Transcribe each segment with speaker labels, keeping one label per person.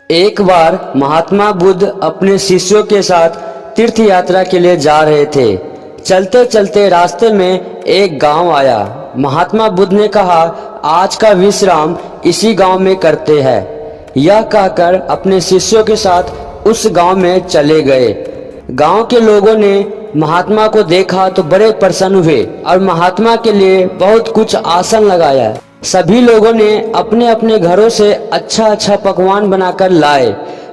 Speaker 1: एक बार महात्मा बुद्ध अपने शिष्यों के साथ तीर्थ यात्रा के लिए जा रहे थे। चलते चलते रास्ते में एक गांव आया। महात्मा बुद्ध ने कहा, आज का विश्राम इसी गांव में करते हैं। यह कहकर अपने शिष्यों के साथ उस गांव में चले गए। गांव के लोगों ने महात्मा को देखा तो बड़े प्रसन्न हुए और महात्मा के लिए बहुत कुछ आसन लगाया। सभी लोगों ने अपने अपने घरों से अच्छा अच्छा पकवान बनाकर लाए।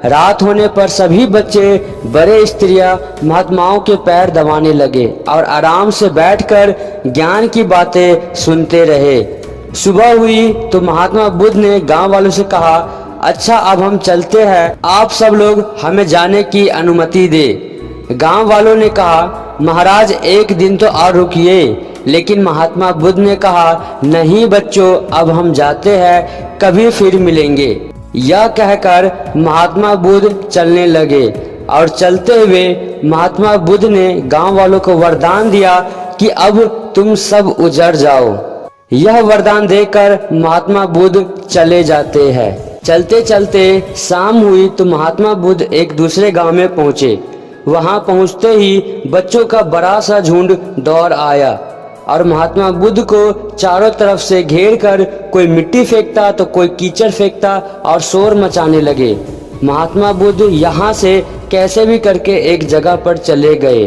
Speaker 1: रात होने पर सभी बच्चे, बड़े, स्त्रियां महात्माओं के पैर दबाने लगे और आराम से बैठकर ज्ञान की बातें सुनते रहे। सुबह हुई तो महात्मा बुद्ध ने गांव वालों से कहा, अच्छा अब हम चलते हैं, आप सब लोग हमें जाने की अनुमति दे। गांव वालों ने कहा, महाराज एक दिन तो और रुकिए। लेकिन महात्मा बुद्ध ने कहा, नहीं बच्चों, अब हम जाते हैं, कभी फिर मिलेंगे। यह कहकर महात्मा बुद्ध चलने लगे और चलते हुए महात्मा बुद्ध ने गांव वालों को वरदान दिया कि अब तुम सब उजड़ जाओ। यह वरदान देकर महात्मा बुद्ध चले जाते हैं। चलते चलते शाम हुई तो महात्मा बुद्ध एक दूसरे गांव में पहुंचे। वहां पहुंचते ही बच्चों का बड़ा सा झुंड दौड़ आया और महात्मा बुद्ध को चारों तरफ से घेर कर कोई मिट्टी फेंकता तो कोई कीचड़ फेंकता और शोर मचाने लगे। महात्मा बुद्ध यहाँ से कैसे भी करके एक जगह पर चले गए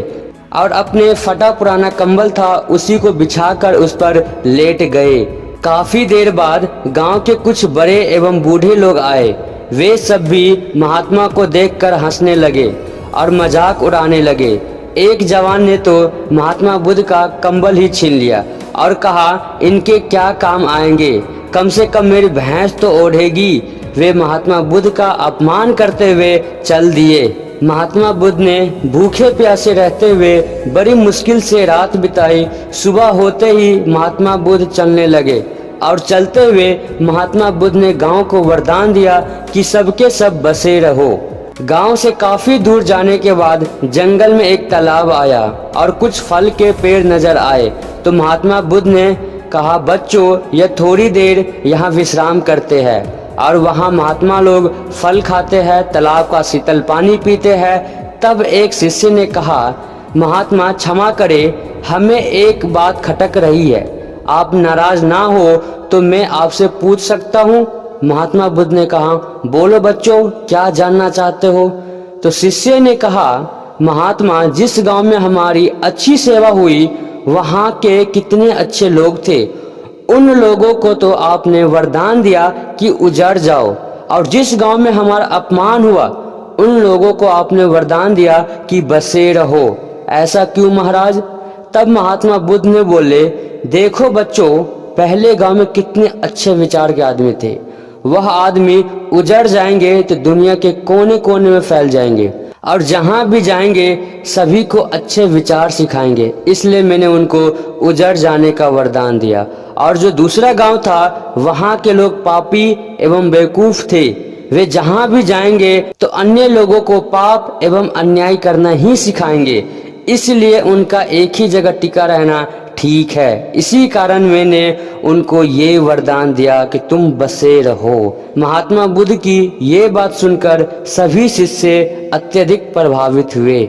Speaker 1: और अपने फटा पुराना कंबल था उसी को बिछाकर उस पर लेट गए। काफी देर बाद गांव के कुछ बड़े एवं बूढ़े लोग आए। वे सब भी महात्मा को देखकर हंसने लगे और मजाक उड़ाने लगे। एक जवान ने तो महात्मा बुद्ध का कंबल ही छीन लिया और कहा, इनके क्या काम आएंगे, कम से कम मेरी भैंस तो ओढ़ेगी। वे महात्मा बुद्ध का अपमान करते हुए चल दिए। महात्मा बुद्ध ने भूखे प्यासे रहते हुए बड़ी मुश्किल से रात बिताई। सुबह होते ही महात्मा बुद्ध चलने लगे और चलते हुए महात्मा बुद्ध ने गांव को वरदान दिया कि सबके सब बसे रहो। गांव से काफी दूर जाने के बाद जंगल में एक तालाब आया और कुछ फल के पेड़ नजर आए। तो महात्मा बुद्ध ने कहा, बच्चों, यह थोड़ी देर यहाँ विश्राम करते हैं। और वहाँ महात्मा लोग फल खाते हैं, तालाब का शीतल पानी पीते हैं। तब एक शिष्य ने कहा, महात्मा क्षमा करे, हमें एक बात खटक रही है, आप नाराज ना हो तो मैं आपसे पूछ सकता हूँ? महात्मा बुद्ध ने कहा, बोलो बच्चों, क्या जानना चाहते हो? तो शिष्य ने कहा, महात्मा, जिस गांव में हमारी अच्छी सेवा हुई वहां के कितने अच्छे लोग थे। उन लोगों को तो आपने वरदान दिया कि उजड़ जाओ, और जिस गांव में हमारा अपमान हुआ उन लोगों को आपने वरदान दिया कि बसे रहो। ऐसा क्यों महाराज? तब महात्मा बुद्ध ने बोले, देखो बच्चों, पहले गांव में कितने अच्छे विचार के आदमी थे। वह आदमी उजड़ जाएंगे तो दुनिया के कोने कोने में फैल जाएंगे और जहां भी जाएंगे सभी को अच्छे विचार सिखाएंगे। इसलिए मैंने उनको उजड़ जाने का वरदान दिया। और जो दूसरा गांव था वहां के लोग पापी एवं बेवकूफ थे। वे जहां भी जाएंगे तो अन्य लोगों को पाप एवं अन्याय करना ही सिखाएंगे। इसलिए उनका एक ही जगह टिका रहना ठीक है। इसी कारण मैंने उनको ये वरदान दिया कि तुम बसे रहो। महात्मा बुद्ध की ये बात सुनकर सभी शिष्य अत्यधिक प्रभावित हुए।